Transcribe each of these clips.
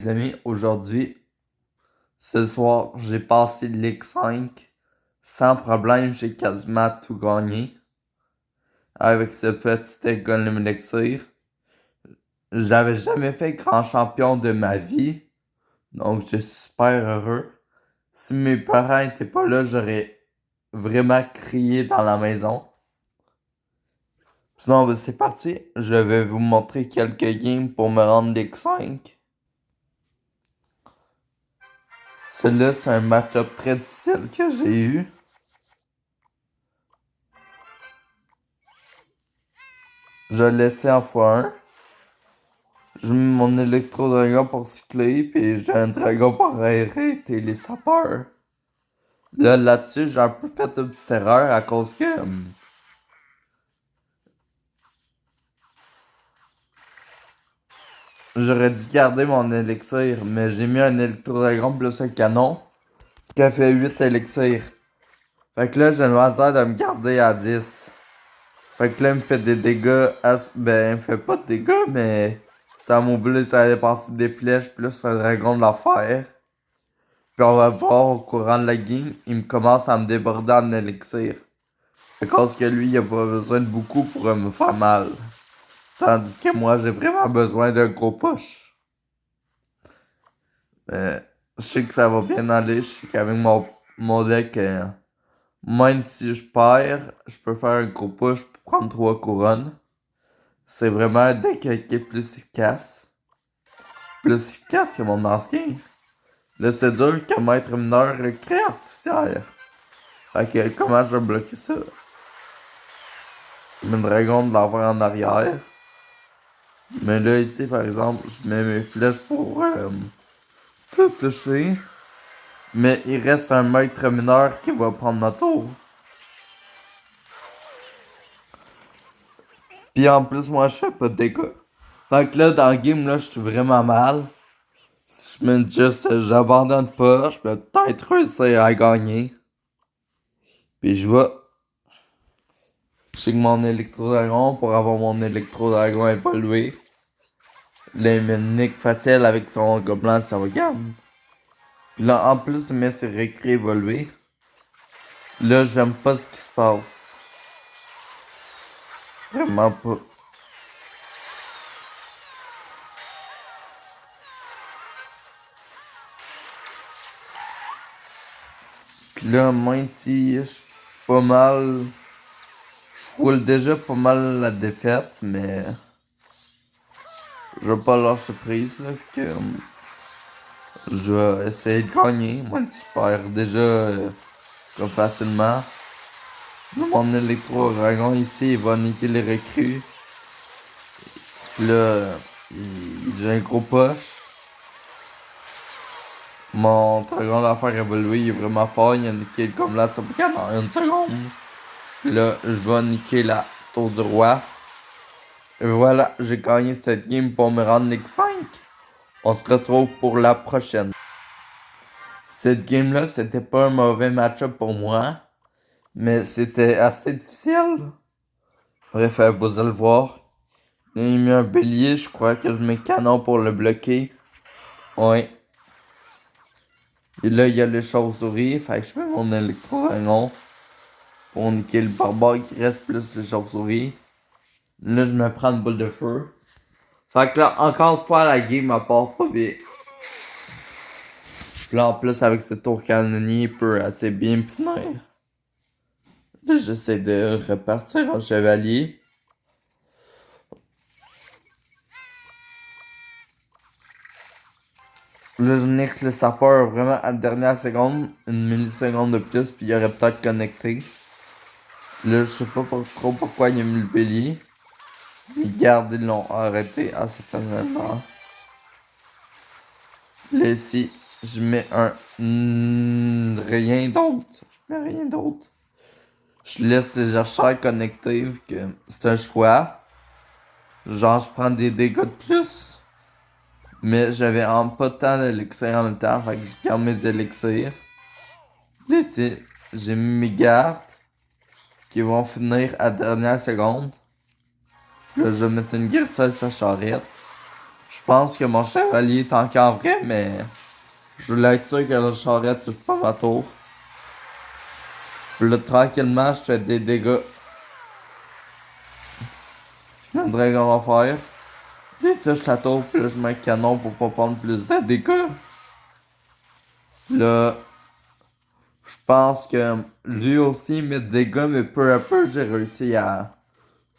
les amis, aujourd'hui, ce soir, j'ai passé Ligue 5 sans problème, j'ai quasiment tout gagné avec ce petit Golem Elixir. J'avais jamais fait grand champion de ma vie, donc je suis super heureux. Si mes parents étaient pas là, j'aurais vraiment crié dans la maison. Sinon, ben, c'est parti, je vais vous montrer quelques games pour me rendre Ligue 5. Celui-là, c'est un match-up très difficile que j'ai eu. Je l'ai laissé en x1. Je mets mon électro-dragon pour cycler, puis j'ai un dragon pour arrêter les sapeurs. Là-dessus, j'ai un peu fait une petite erreur à cause que j'aurais dû garder mon élixir, mais j'ai mis un électro-dragon plus un canon qui a fait 8 élixirs. Fait que là, j'ai le hasard de me garder à 10. Fait que là, il me fait des dégâts. Ben, il me fait pas de dégâts, mais ça m'oblige à dépenser des flèches plus un dragon de l'enfer. Puis on va voir au courant de la game, il me commence à me déborder en élixir. À cause que lui, il a pas besoin de beaucoup pour me faire mal. Tandis que moi, j'ai vraiment besoin d'un gros push. Je sais que ça va bien aller. Je sais qu'avec mon deck, même si je perds, je peux faire un gros push pour prendre 3 couronnes. C'est vraiment un deck qui est plus efficace. Plus efficace que mon ancien. Là, c'est dur que maître mineur crée artificiel. Fait que comment je vais bloquer ça? Je mets une dragon de l'enfer en arrière. Mais là, ici, par exemple, je mets mes flèches pour tout toucher. Mais il reste un maître mineur qui va prendre ma tour. Puis en plus, moi, je fais pas de dégâts. Fait que là, dans le game, là, je suis vraiment mal. Si je me juste, j'abandonne pas, je peux peut-être réussir à gagner. Puis je vais. Je sais que mon électro-dragon pour avoir mon électro-dragon évolué. Là, il met une nick facile avec son gobelin sauvegarde. Là, en plus, il met ses récré évolué. Là, j'aime pas ce qui se passe. Vraiment pas. Puis là, même si je suis pas mal. Je roule déjà pas mal la défaite, mais. Je vais pas lâcher prise, là, fait que. Je vais essayer de gagner. Même si je perds déjà comme facilement. Là, mon électro-dragon ici, il va niquer les recrues. Puis là, j'ai un gros push. Mon dragon d'affaires évolué, il est vraiment fort. Il a niqué comme là, ça peut en une seconde. Puis là, je vais niquer la tour du roi. Et voilà, j'ai gagné cette game pour me rendre Ligue 5. On se retrouve pour la prochaine. Cette game-là, c'était pas un mauvais match-up pour moi. Mais c'était assez difficile. Bref, vous allez le voir. Il met un bélier, je crois que je mets canon pour le bloquer. Ouais. Et là, il y a les chauves-souris. Fait que je mets mon électro-dragon pour niquer le barbare qui reste plus les chauves-souris. Là, je me prends une boule de feu. Fait que là, encore une fois, la game part pas bien. Puis là, en plus, avec ce tour canonnier, il peut assez bien me finir. Là, j'essaie de repartir en chevalier. Là, je nique le sapeur vraiment à la dernière seconde, une milliseconde de plus, puis il aurait peut-être connecté. Là, je sais pas trop pourquoi il a mis le bélier. Les gardes, ils l'ont arrêté assez facilement. Là, ici, je mets un rien d'autre. Je mets rien d'autre. Je laisse les archères connecter, vu que c'est un choix. Genre, je prends des dégâts de plus. Mais j'avais pas tant d'élixirs en même temps, fait que je garde mes élixirs. Là, ici, j'ai mis mes gardes qui vont finir à la dernière seconde. Là, je vais mettre une guerre sur sa charrette. Je pense que mon chevalier est encore vrai, mais je voulais être sûr que la charrette touche pas ma tour. Puis là, tranquillement, je fais des dégâts. Le dragon va faire. Il touche la tour, puis là, je mets un canon pour pas prendre plus de dégâts. Là, je pense que lui aussi met des dégâts, mais peu à peu, j'ai réussi à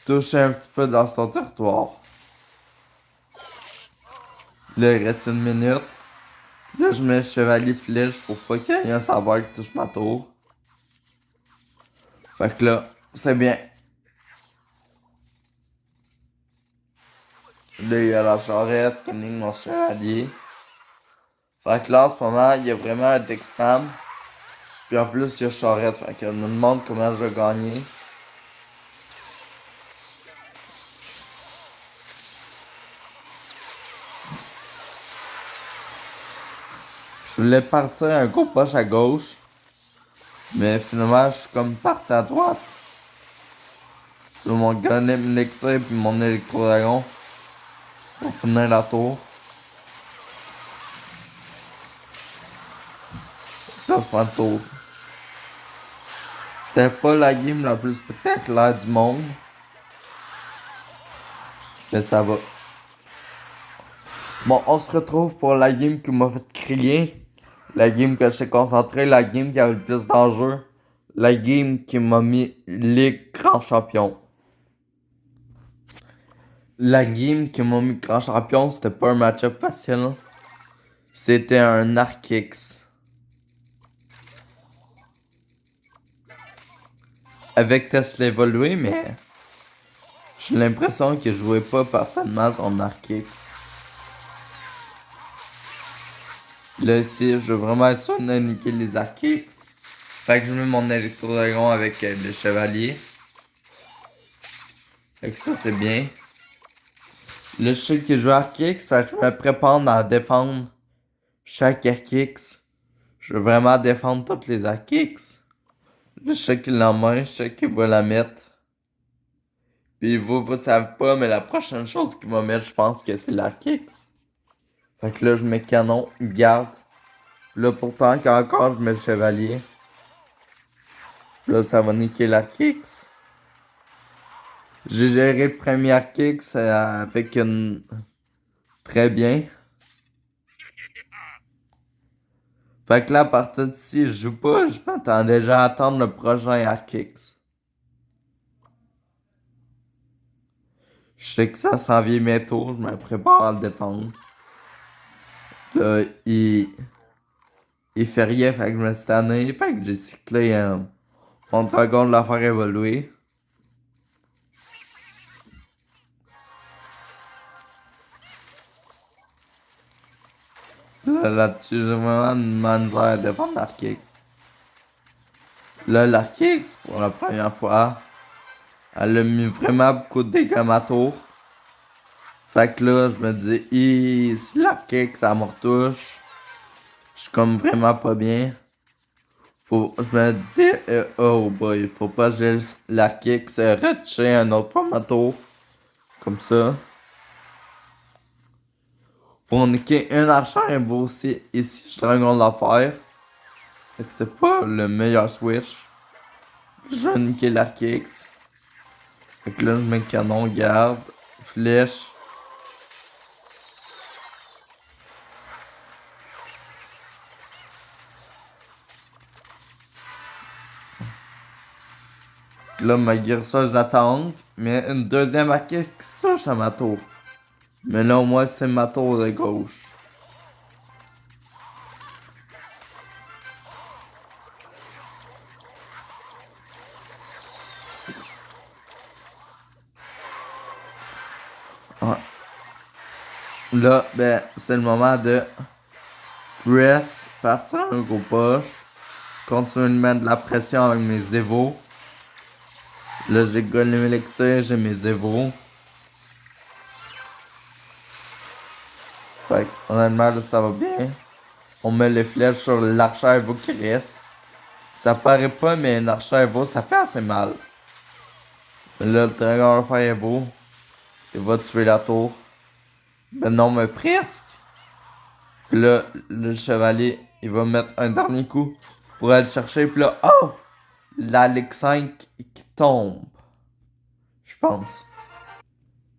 toucher un petit peu dans son territoire. Là, il reste une minute. Là, je mets chevalier flèche pour pas qu'il y ait un savoir qui touche ma tour. Fait que là, c'est bien. Là, il y a la charrette qui nique mon chevalier. Fait que là, en ce moment, il y a vraiment un deck spam. Puis en plus, il y a charrette. Fait que je me demande comment je vais gagner. Je voulais partir un gros push à gauche. Mais finalement, je suis comme parti à droite. Là, mon golem elixir puis mon électro-dragon. Pour finir la tour. Là, je prends le tour. C'était pas la game la plus spectaculaire du monde. Mais ça va. Bon, on se retrouve pour la game qui m'a fait crier. La game que j'étais concentré. La game qui avait le plus d'enjeux. La game qui m'a mis Ligue Grand Champion. La game qui m'a mis Grand Champion, c'était pas un match-up facile. C'était un Archix. Avec Tesla évolué, mais j'ai l'impression qu'il jouait pas parfaitement son Archix. Là, ici, je veux vraiment être sûr de niquer les Archix. Fait que je mets mon électro-dragon avec le chevalier. Fait que ça, c'est bien. Là, je sais qu'il joue Archix, fait que je me prépare à défendre chaque Archix. Je veux vraiment défendre toutes les Archix. Là, je sais qu'il en main, je sais qu'il va la mettre. Puis vous savez pas, mais la prochaine chose qu'il va mettre, je pense que c'est l'Archix. Fait que là, je mets canon, garde. Là, pourtant, encore, je mets le chevalier. Là, ça va niquer l'Archix. J'ai géré le premier Archix avec une... Très bien. Fait que là, à partir d'ici, je joue pas, je m'attends déjà à attendre le prochain Archix. Je sais que ça s'en vient bientôt, je me prépare à le défendre. Là, il fait rien, fait que je me suis tanné, fait que j'ai cyclé mon dragon de la faire évoluer. Là-dessus, j'ai vraiment une misère à défendre l'Archix. Là, l'Archix, pour la première fois, elle a mis vraiment beaucoup de dégâts à ma tour. Fait que là, je me dis, si l'Archix, ça me retouche, je suis comme vraiment pas bien. Je me dis, oh boy, faut pas que je l'Archix retoucher un autre fois ma tour. Comme ça. Pour niquer un archer, vous aussi, ici, je dragon l'affaire. Fait que c'est pas le meilleur switch. Je vais niquer l'Archix. Fait que là, je mets canon, garde, flèche. Là, ma guérisseuse attend, mais une deuxième Archix qui se touche à ma tour. Mais là, au moins, c'est ma tour de gauche. Ouais. Là, ben, c'est le moment de press, partir un gros push, continuer de mettre de la pression avec mes évos. Là, j'ai golem elixir, j'ai mes évos. Fait que, honnêtement, là, ça va bien. On met les flèches sur l'archer évo qui reste. Ça paraît pas, mais un archer évo, ça fait assez mal. Mais là, le dragon va faire évo. Il va tuer la tour. Ben non, mais presque. Puis là, le chevalier, il va mettre un dernier coup pour aller le chercher. Puis là, oh! La Ligue 5 qui tombe. Je pense.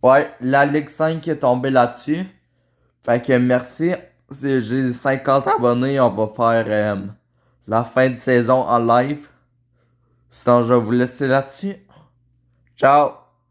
Ouais, la Ligue 5 est tombée là-dessus. Fait que merci. J'ai 50 abonnés. On va faire la fin de saison en live. Sinon, je vais vous laisser là-dessus. Ciao!